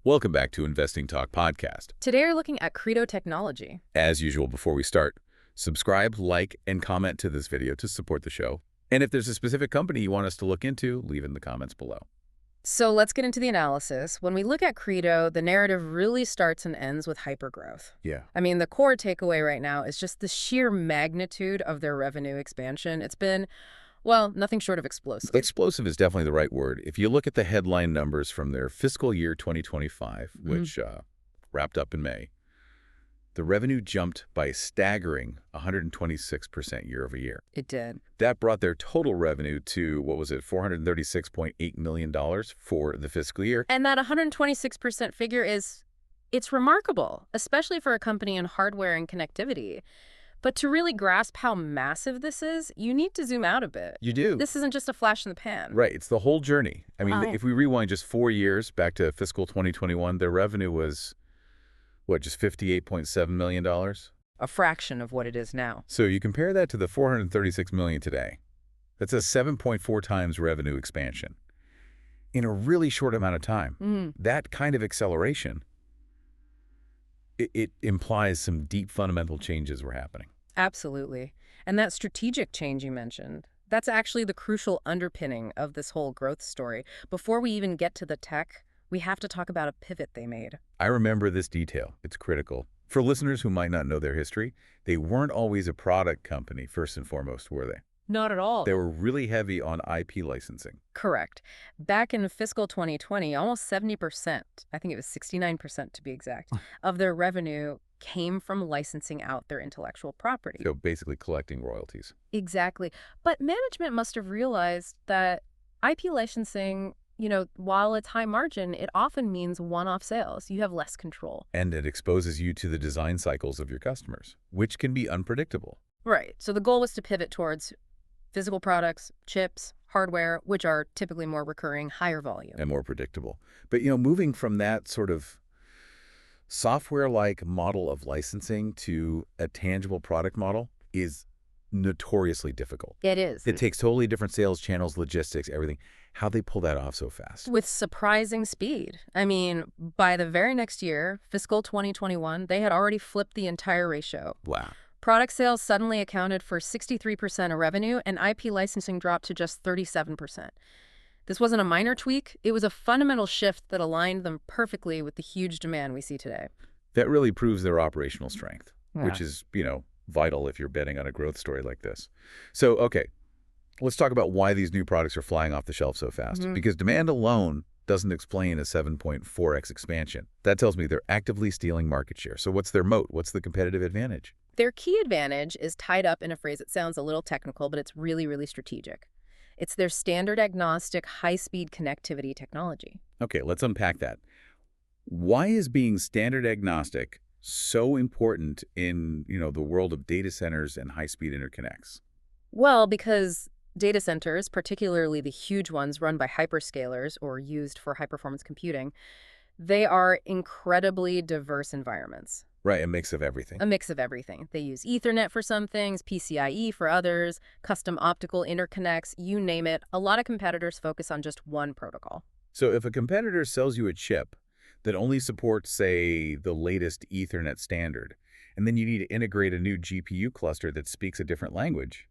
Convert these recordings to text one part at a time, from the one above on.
Welcome back to Investing Talk Podcast. Today we're looking at Credo technology. As usual, before we start, subscribe, like, and comment to this video to support the show. And if there's a specific company you want us to look into, leave it in the comments below. So let's get into the analysis. When we look at Credo, the narrative really starts and ends with hypergrowth. Yeah. I mean, the core takeaway right now is just the sheer magnitude of their revenue expansion. It's been, well, nothing short of explosive. Explosive is definitely the right word. If you look at the headline numbers from their fiscal year 2025, which wrapped up in May, the revenue jumped by a staggering 126% year over year. It did. That brought their total revenue to, what was it, $436.8 million for the fiscal year. And that 126% figure it's remarkable, especially for a company in hardware and connectivity. But to really grasp how massive this is, you need to zoom out a bit. You do. This isn't just a flash in the pan. Right. It's the whole journey. I mean, if we rewind just 4 years back to fiscal 2021, their revenue was, what, just $58.7 million? A fraction of what it is now. So you compare that to the $436 million today. That's a 7.4 times revenue expansion in a really short amount of time. That kind of acceleration, it implies some deep fundamental changes were happening. Absolutely. And that strategic change you mentioned, that's actually the crucial underpinning of this whole growth story. Before we even get to the tech, we have to talk about a pivot they made. I remember this detail. It's critical. For listeners who might not know their history, they weren't always a product company, first and foremost, were they? Not at all. They were really heavy on IP licensing. Correct. Back in fiscal 2020, almost 70%, I think it was 69% to be exact, of their revenue came from licensing out their intellectual property. So basically collecting royalties. Exactly. But management must have realized that IP licensing, while it's high margin, it often means one-off sales. You have less control. And it exposes you to the design cycles of your customers, which can be unpredictable. Right. So the goal was to pivot towards physical products, chips, hardware, which are typically more recurring, higher volume. And more predictable. But, moving from that sort of software-like model of licensing to a tangible product model is notoriously difficult. It is. It takes totally different sales channels, logistics, everything. How they pull that off so fast? With surprising speed. I mean, by the very next year, fiscal 2021, they had already flipped the entire ratio. Wow. Product sales suddenly accounted for 63% of revenue, and IP licensing dropped to just 37%. This wasn't a minor tweak. It was a fundamental shift that aligned them perfectly with the huge demand we see today. That really proves their operational strength, Yeah. which is, vital if you're betting on a growth story like this. So, okay, let's talk about why these new products are flying off the shelf so fast. Because demand alone doesn't explain a 7.4x expansion. That tells me they're actively stealing market share. So what's their moat? What's the competitive advantage? Their key advantage is tied up in a phrase that sounds a little technical, but it's really, really strategic. It's their standard-agnostic, high-speed connectivity technology. Okay, let's unpack that. Why is being standard-agnostic so important in, the world of data centers and high-speed interconnects? Well, because data centers, particularly the huge ones run by hyperscalers or used for high-performance computing, they are incredibly diverse environments. Right, a mix of everything. A mix of everything. They use Ethernet for some things, PCIe for others, custom optical interconnects, you name it. A lot of competitors focus on just one protocol. So if a competitor sells you a chip that only supports, say, the latest Ethernet standard, and then you need to integrate a new GPU cluster that speaks a different language,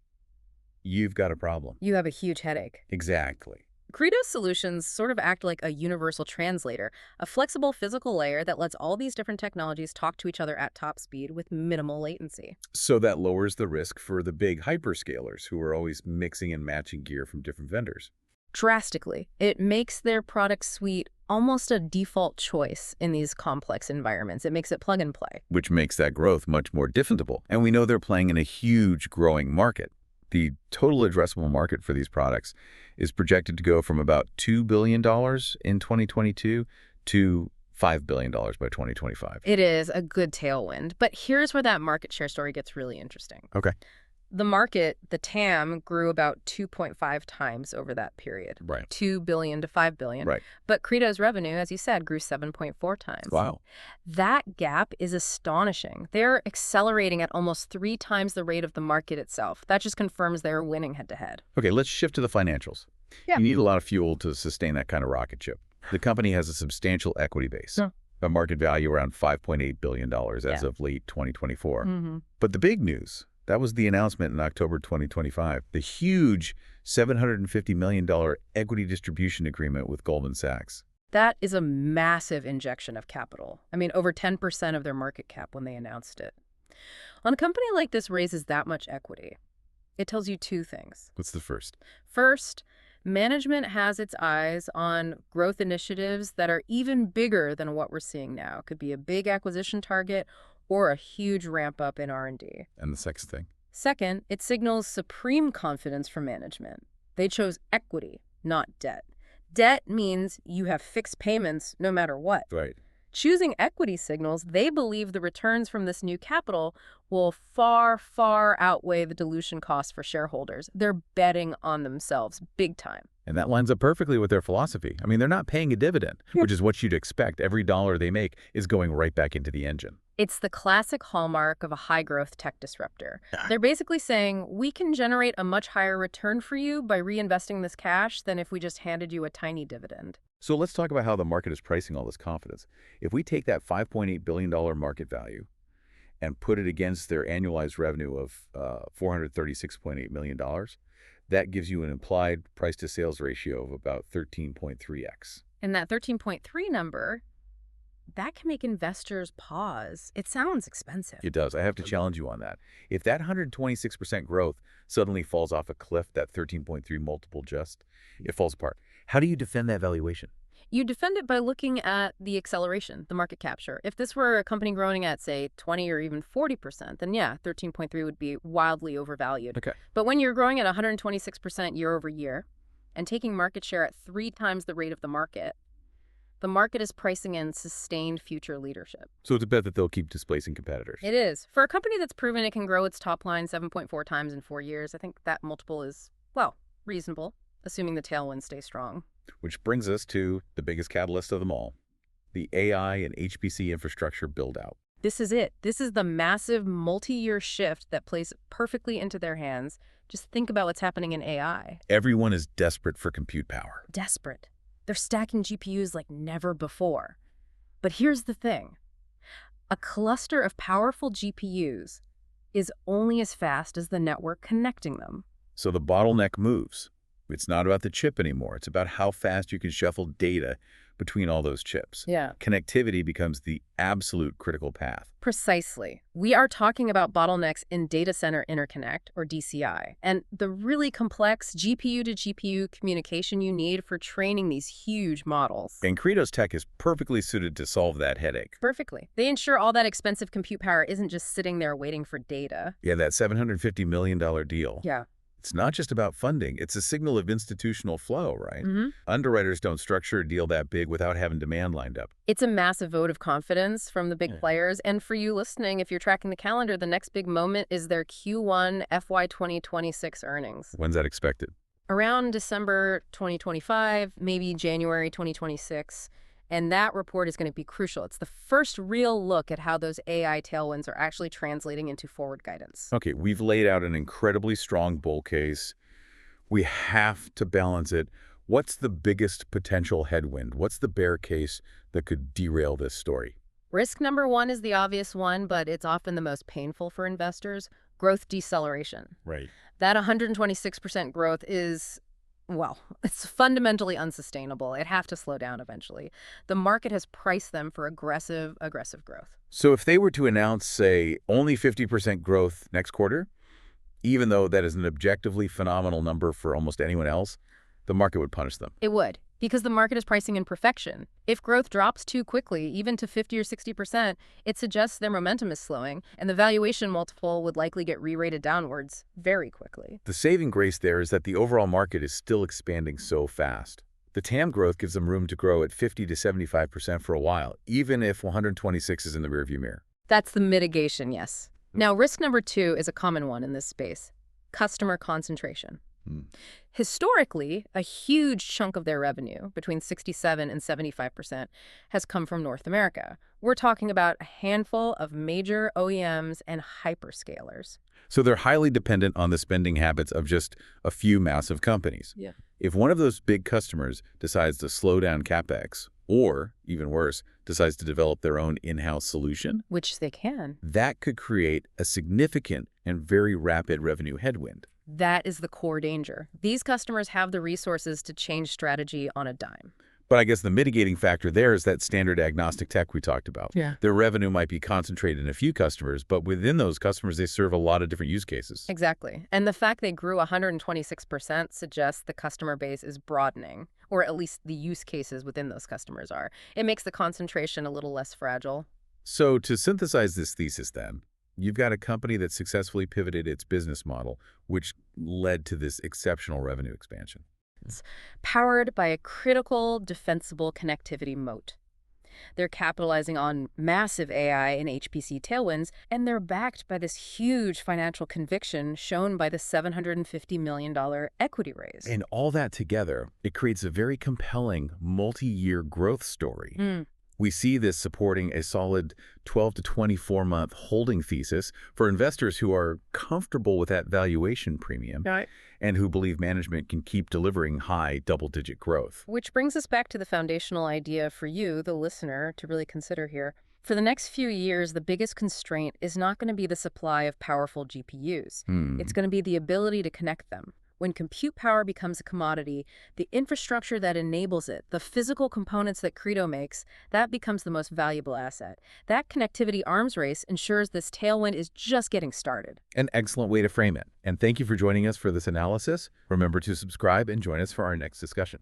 you've got a problem. You have a huge headache. Exactly. Credo's solutions sort of act like a universal translator, a flexible physical layer that lets all these different technologies talk to each other at top speed with minimal latency. So that lowers the risk for the big hyperscalers who are always mixing and matching gear from different vendors. Drastically. It makes their product suite almost a default choice in these complex environments. It makes it plug and play. Which makes that growth much more defendable. And we know they're playing in a huge growing market. The total addressable market for these products is projected to go from about $2 billion in 2022 to $5 billion by 2025. It is a good tailwind. But here's where that market share story gets really interesting. Okay. The market, the TAM, grew about 2.5 times over that period. Right. 2 billion to 5 billion. Right. But Credo's revenue, as you said, grew 7.4 times. Wow. That gap is astonishing. They're accelerating at almost 3 times the rate of the market itself. That just confirms they're winning head-to-head. Okay, let's shift to the financials. Yeah. You need a lot of fuel to sustain that kind of rocket ship. The company has a substantial equity base, Yeah. a market value around $5.8 billion as of late 2024. But the big news, that was the announcement in October 2025, the huge $750 million equity distribution agreement with Goldman Sachs. That is a massive injection of capital. I mean, over 10% of their market cap when they announced it. When a company like this raises that much equity, it tells you two things. What's the first? First, management has its eyes on growth initiatives that are even bigger than what we're seeing now. It could be a big acquisition target or a huge ramp up in R&D. And the second thing? Second, it signals supreme confidence from management. They chose equity, not debt. Debt means you have fixed payments no matter what. Right. Choosing equity signals they believe the returns from this new capital will far, far outweigh the dilution costs for shareholders. They're betting on themselves big time. And that lines up perfectly with their philosophy. I mean, they're not paying a dividend, which is what you'd expect. Every dollar they make is going right back into the engine. It's the classic hallmark of a high-growth tech disruptor. They're basically saying, we can generate a much higher return for you by reinvesting this cash than if we just handed you a tiny dividend. So let's talk about how the market is pricing all this confidence. If we take that $5.8 billion market value and put it against their annualized revenue of $436.8 million, that gives you an implied price-to-sales ratio of about 13.3x. And that 13.3 number, that can make investors pause. It sounds expensive. It does. I have to challenge you on that. If that 126% growth suddenly falls off a cliff, that 13.3 multiple it falls apart. How do you defend that valuation? You defend it by looking at the acceleration, the market capture. If this were a company growing at, say, 20 or even 40%, then yeah, 13.3 would be wildly overvalued. Okay. But when you're growing at 126% year over year and taking market share at 3 times the rate of the market is pricing in sustained future leadership. So it's a bet that they'll keep displacing competitors. It is. For a company that's proven it can grow its top line 7.4 times in 4 years, I think that multiple is, well, reasonable, assuming the tailwinds stay strong. Which brings us to the biggest catalyst of them all, the AI and HPC infrastructure build-out. This is it. This is the massive multi-year shift that plays perfectly into their hands. Just think about what's happening in AI. Everyone is desperate for compute power. Desperate. They're stacking GPUs like never before. But here's the thing. A cluster of powerful GPUs is only as fast as the network connecting them. So the bottleneck moves. It's not about the chip anymore. It's about how fast you can shuffle data between all those chips. Yeah. Connectivity becomes the absolute critical path. Precisely. We are talking about bottlenecks in data center interconnect, or DCI, and the really complex GPU-to-GPU communication you need for training these huge models. And Credo's tech is perfectly suited to solve that headache. Perfectly. They ensure all that expensive compute power isn't just sitting there waiting for data. Yeah, that $750 million deal. Yeah. It's not just about funding. It's a signal of institutional flow, right? Underwriters don't structure a deal that big without having demand lined up. It's a massive vote of confidence from the big players. And for you listening, if you're tracking the calendar, the next big moment is their Q1 FY 2026 earnings. When's that expected? Around December 2025, maybe January 2026. And that report is going to be crucial. It's the first real look at how those AI tailwinds are actually translating into forward guidance. Okay, we've laid out an incredibly strong bull case. We have to balance it. What's the biggest potential headwind? What's the bear case that could derail this story? Risk number one is the obvious one, but it's often the most painful for investors: growth deceleration. Right. That 126% growth is, well, it's fundamentally unsustainable. It'd have to slow down eventually. The market has priced them for aggressive growth. So if they were to announce, say, only 50% growth next quarter, even though that is an objectively phenomenal number for almost anyone else, the market would punish them. It would, because the market is pricing in perfection. If growth drops too quickly, even to 50 or 60%, it suggests their momentum is slowing, and the valuation multiple would likely get re-rated downwards very quickly. The saving grace there is that the overall market is still expanding so fast. The TAM growth gives them room to grow at 50 to 75% for a while, even if 126 is in the rearview mirror. That's the mitigation, yes. Now, risk number two is a common one in this space: customer concentration. Historically, a huge chunk of their revenue, between 67 and 75%, has come from North America. We're talking about a handful of major OEMs and hyperscalers. So they're highly dependent on the spending habits of just a few massive companies. Yeah. If one of those big customers decides to slow down CapEx, or, even worse, decides to develop their own in-house solution, Which they can. that could create a significant and very rapid revenue headwind. That is the core danger. These customers have the resources to change strategy on a dime. But I guess the mitigating factor there is that standard agnostic tech we talked about. Yeah. Their revenue might be concentrated in a few customers, but within those customers, they serve a lot of different use cases. Exactly. And the fact they grew 126% suggests the customer base is broadening, or at least the use cases within those customers are. It makes the concentration a little less fragile. So to synthesize this thesis then, you've got a company that successfully pivoted its business model, which led to this exceptional revenue expansion. Powered by a critical, defensible connectivity moat. They're capitalizing on massive AI and HPC tailwinds, and they're backed by this huge financial conviction shown by the $750 million equity raise. And all that together, it creates a very compelling multi-year growth story. We see this supporting a solid 12 to 24-month holding thesis for investors who are comfortable with that valuation premium and who believe management can keep delivering high double-digit growth. Which brings us back to the foundational idea for you, the listener, to really consider here. For the next few years, the biggest constraint is not going to be the supply of powerful GPUs. It's going to be the ability to connect them. When compute power becomes a commodity, the infrastructure that enables it, the physical components that Credo makes, that becomes the most valuable asset. That connectivity arms race ensures this tailwind is just getting started. An excellent way to frame it. And thank you for joining us for this analysis. Remember to subscribe and join us for our next discussion.